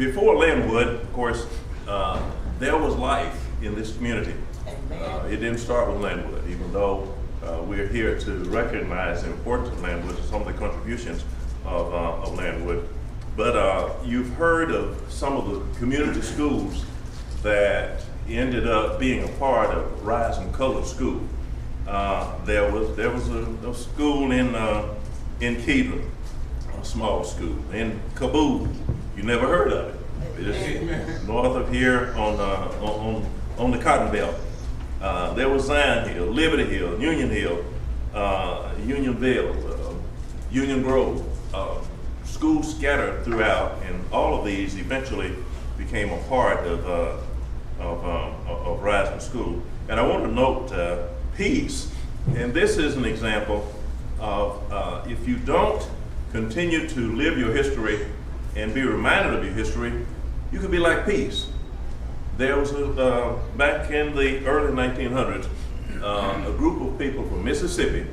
before Lanwood, of course, there was life in this community. It didn't start with Lanwood, even though we're here to recognize the importance of Lanwood and some of the contributions of Lanwood. But you've heard of some of the community schools that ended up being a part of Rison Colored School. There was a school in Keeler, a small school. In Kabul, you never heard of it. It's north of here on the Cotton Belt. There was Zion Hill, Liberty Hill, Unionville, Union Grove, schools scattered throughout, and all of these eventually became a part of Rison School. And I want to note peace, and this is an example of if you don't continue to live your history and be reminded of your history, you could be like peace. There was back in the early 1900s, a group of people from Mississippi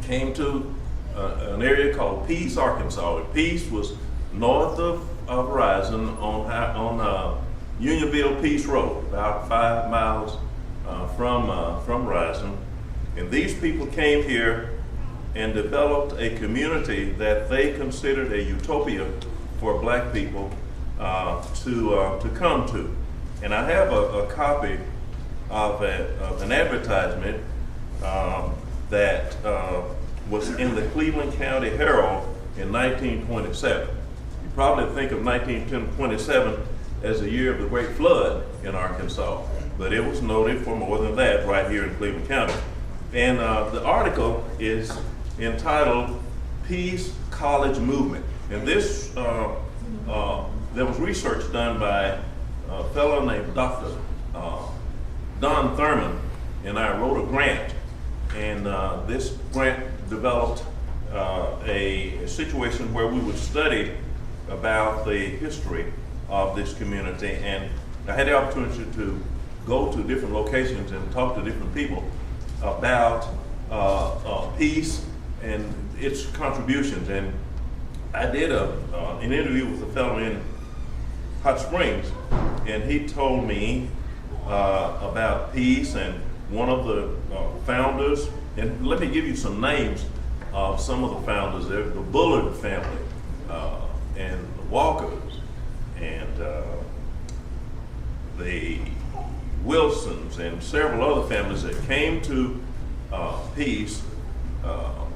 came to an area called Peace, Arkansas. Peace was north of Rison on Unionville Peace Road, about 5 miles from Rison. And these people came here and developed a community that they considered a utopia for black people to come to. And I have a copy of an advertisement that was in the Cleveland County Herald in 1927. You probably think of 1927 as the year of the Great Flood in Arkansas, but it was noted for more than that right here in Cleveland County. And the article is entitled Peace College Movement. And this, there was research done by a fellow named Dr. Don Thurman, and I wrote a grant. And this grant developed a situation where we would study about the history of this community. And I had the opportunity to go to different locations and talk to different people about peace and its contributions. And I did an interview with a fellow in Hot Springs, and he told me about peace, and one of the founders, and let me give you some names of some of the founders there: the Bullard family, and the Walkers, and the Wilsons, and several other families that came to peace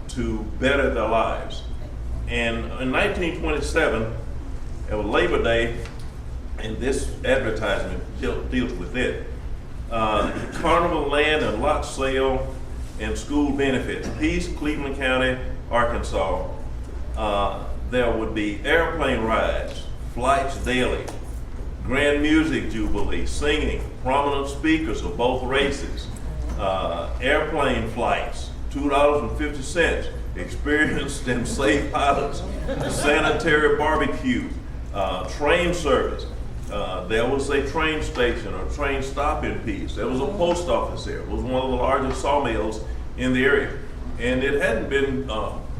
to better their lives. And in 1927, it was Labor Day, and this advertisement deals with it. Carnival land and lot sale and school benefits. Peace, Cleveland County, Arkansas. There would be airplane rides, flights daily, grand music jubilee, singing, prominent speakers of both races, airplane flights, $2.50, experienced and safe pilots, sanitary barbecue, train service. There was a train station or train stop in Peace. There was a post office there. It was one of the largest sawmills in the area. And it hadn't been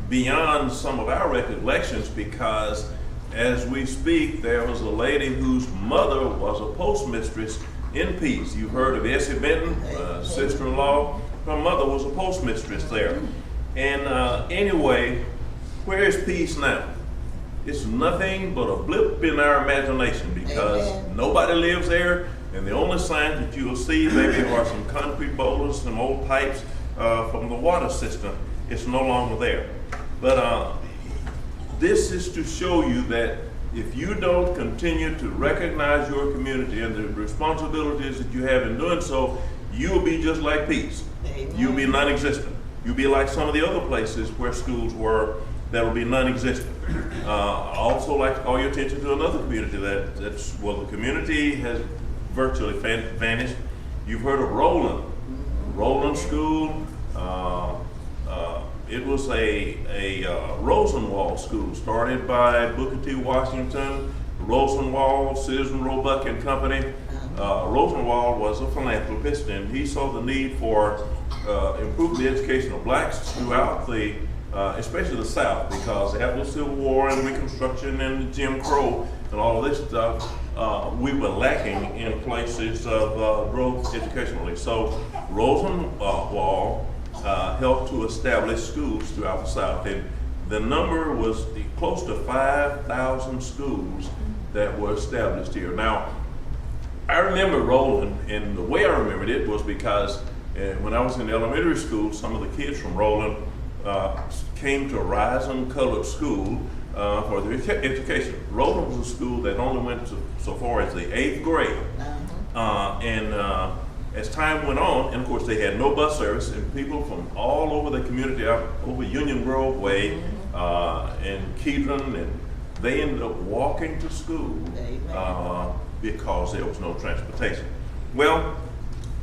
beyond some of our recollections, because as we speak, there was a lady whose mother was a postmistress in Peace. You've heard of Essie Benton, sister-in-law. Her mother was a postmistress there. And anyway, where is Peace now? It's nothing but a blip in our imagination, because nobody lives there, and the only signs that you will see maybe are some concrete boulders, some old pipes from the water system. It's no longer there. But this is to show you that if you don't continue to recognize your community and the responsibilities that you have in doing so, you'll be just like Peace. You'll be non-existent. You'll be like some of the other places where schools were that will be non-existent. I also like to call your attention to another community that's the community has virtually vanished. You've heard of Roland School. It was a Rosenwald school started by Booker T. Washington, Rosenwald, Citizen Roebuck and Company. Rosenwald was a philanthropist, and he saw the need for improving the education of blacks throughout especially the South, because after the Civil War and Reconstruction and Jim Crow, and all of this stuff, we were lacking in places of growth educationally. So Rosenwald helped to establish schools throughout the South. And the number was close to 5,000 schools that were established here. Now, I remember Roland, and the way I remembered it was because when I was in elementary school, some of the kids from Roland came to Rison Colored School for their education. Roland was a school that only went so far as the 8th grade. As time went on, and of course they had no bus service, and people from all over the community, out over Union Grove Way and Kedron, and they ended up walking to school because there was no transportation. Well,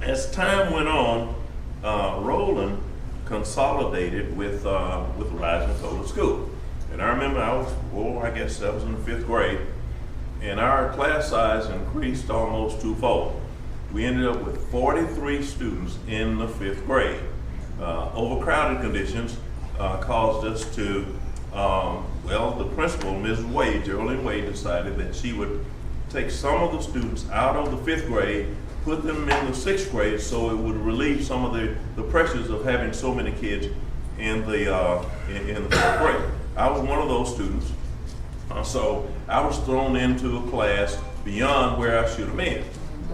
as time went on, Roland consolidated with Rison Colored School. And I remember I guess I was in the 5th grade, and our class size increased almost twofold. We ended up with 43 students in the 5th grade. Overcrowded conditions caused us to, the principal, Mrs. Wade, Geraldine Wade, decided that she would take some of the students out of the 5th grade, put them in the 6th grade, so it would relieve some of the pressures of having so many kids in the 5th grade. I was one of those students, so I was thrown into a class beyond where I should have been.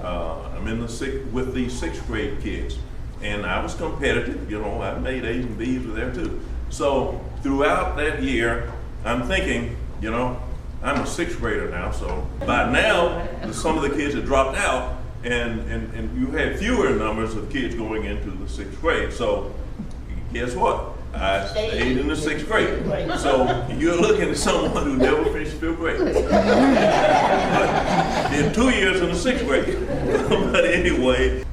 I'm in with the 6th grade kids, and I was competitive. I made A's and B's there too. So throughout that year, I'm thinking, I'm a 6th grader now, so by now some of the kids had dropped out, and you had fewer numbers of kids going into the 6th grade. So guess what? I stayed in the 6th grade. So you're looking at someone who never finished 5th grade. Did 2 years in the 6th grade. But anyway,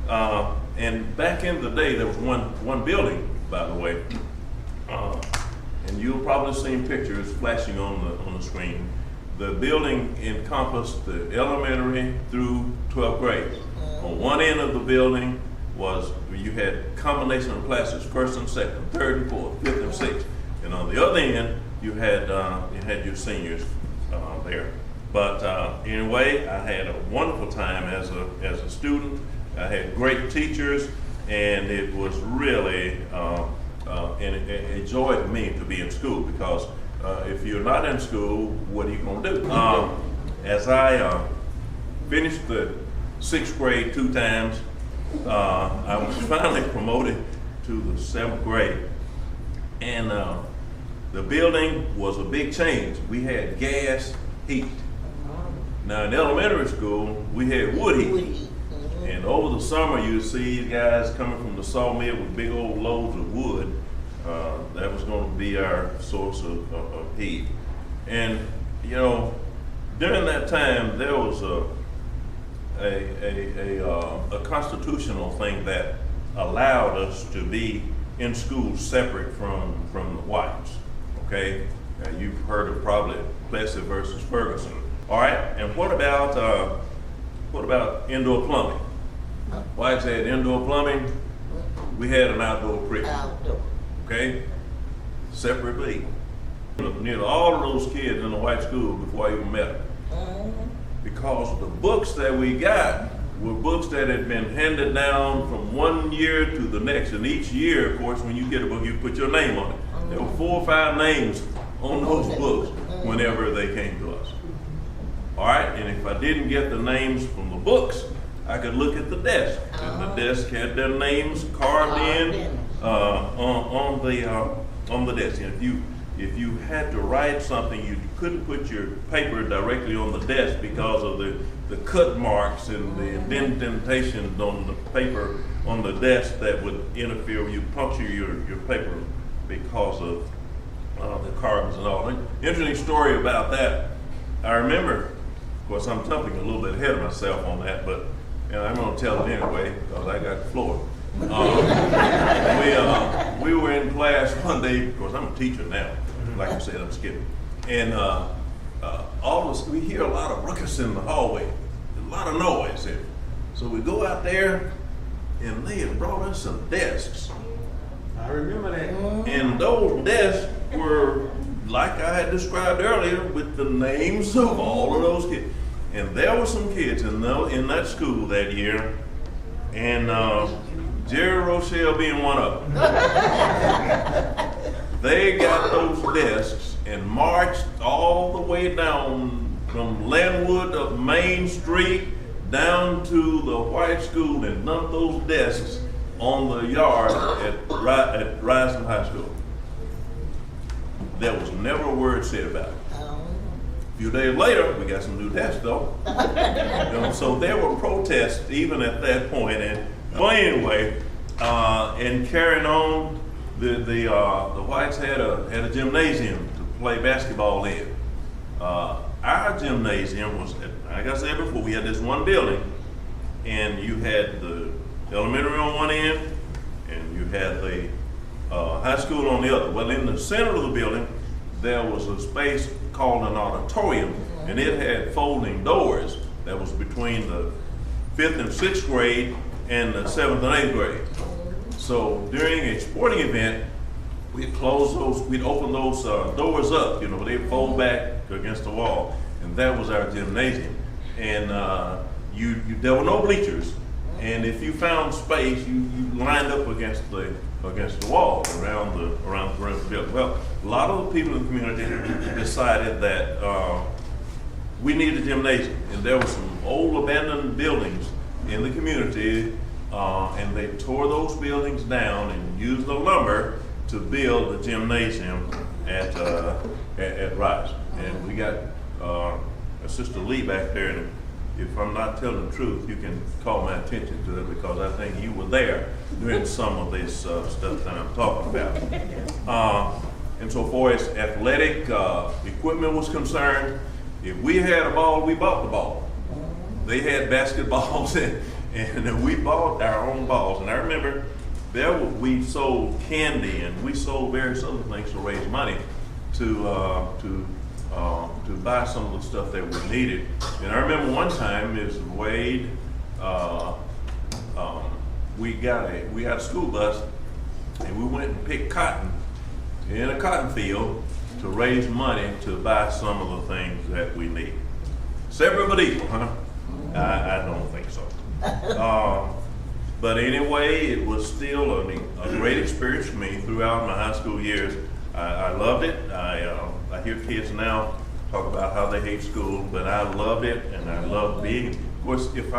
and back in the day, there was one building, by the way, and you'll probably seen pictures flashing on the screen. The building encompassed the elementary through 12th grade. On one end of the building was you had combination of classes, 1st and 2nd, 3rd and 4th, 5th and 6th, and on the other end you had your seniors there. But anyway, I had a wonderful time as a student. I had great teachers, and it was really a joy to me to be in school, because if you're not in school, what are you going to do? As I finished the 6th grade 2 times, I was finally promoted to the 7th grade, and the building was a big change. We had gas heat. Now in elementary school, we had wood heat. And over the summer, you'd see guys coming from the sawmill with big old loads of wood. That was going to be our source of heat. And during that time, there was a constitutional thing that allowed us to be in school separate from the whites. Okay, you've heard of probably Plessy versus Ferguson. All right, and what about indoor plumbing? Whites had indoor plumbing. We had an outdoor prison. Okay, separately. Nearly all of those kids in the white school before I even met them. Because the books that we got were books that had been handed down from one year to the next. And each year, of course, when you get a book, you put your name on it. There were 4 or 5 names on those books whenever they came to us. All right, and if I didn't get the names from the books, I could look at the desk. And the desk had their names carved in on the desk. And if you had to write something, you couldn't put your paper directly on the desk because of the cut marks and the indentations on the paper on the desk that would interfere with you, puncture your paper because of the carvings and all. Interesting story about that. I remember, of course, I'm jumping a little bit ahead of myself on that, but I'm going to tell it anyway because I got the floor. We were in class one day. Of course, I'm a teacher now. Like I said, I'm skipping. And all of us, we hear a lot of ruckus in the hallway, a lot of noise here. So we go out there, and they had brought us some desks. I remember that. And those desks were like I had described earlier, with the names of all of those kids. And there were some kids in that school that year, and Jerry Roshell being one of them. They got those desks and marched all the way down from Lanwood of Main Street down to the white school and dumped those desks on the yard at Rison High School. There was never a word said about it. A few days later, we got some new desks though. So there were protests even at that point. And well, anyway, and carrying on, the Whites had a gymnasium to play basketball in. Our gymnasium was, like I said before, we had this one building, and you had the elementary on one end, and you had the high school on the other. Well, in the center of the building, there was a space called an auditorium, and it had folding doors that was between the 5th and 6th grade and the 7th and 8th grade. So during a sporting event, we'd open those doors up, they'd fold back against the wall, and that was our gymnasium. And there were no bleachers, and if you found space, you lined up against the wall around the perimeter of the building. Well, a lot of the people in the community decided that we needed a gymnasium, and there were some old abandoned buildings in the community, and they tore those buildings down and used the lumber to build a gymnasium at Rison. And we got Sister Lee back there, and if I'm not telling the truth, you can call my attention to it, because I think you were there during some of this stuff that I'm talking about. And so far as athletic equipment was concerned, if we had a ball, we bought the ball. They had basketballs, and we bought our own balls. And I remember we sold candy, and we sold various other things to raise money to buy some of the stuff that we needed. And I remember one time, Ms. Wade, we got a school bus, and we went and picked cotton in a cotton field to raise money to buy some of the things that we need. Separate but equal, huh? I don't think so. But anyway, it was still a great experience for me throughout my high school years. I loved it. I hear kids now talk about how they hate school, but I loved it, and I loved being. Of course, if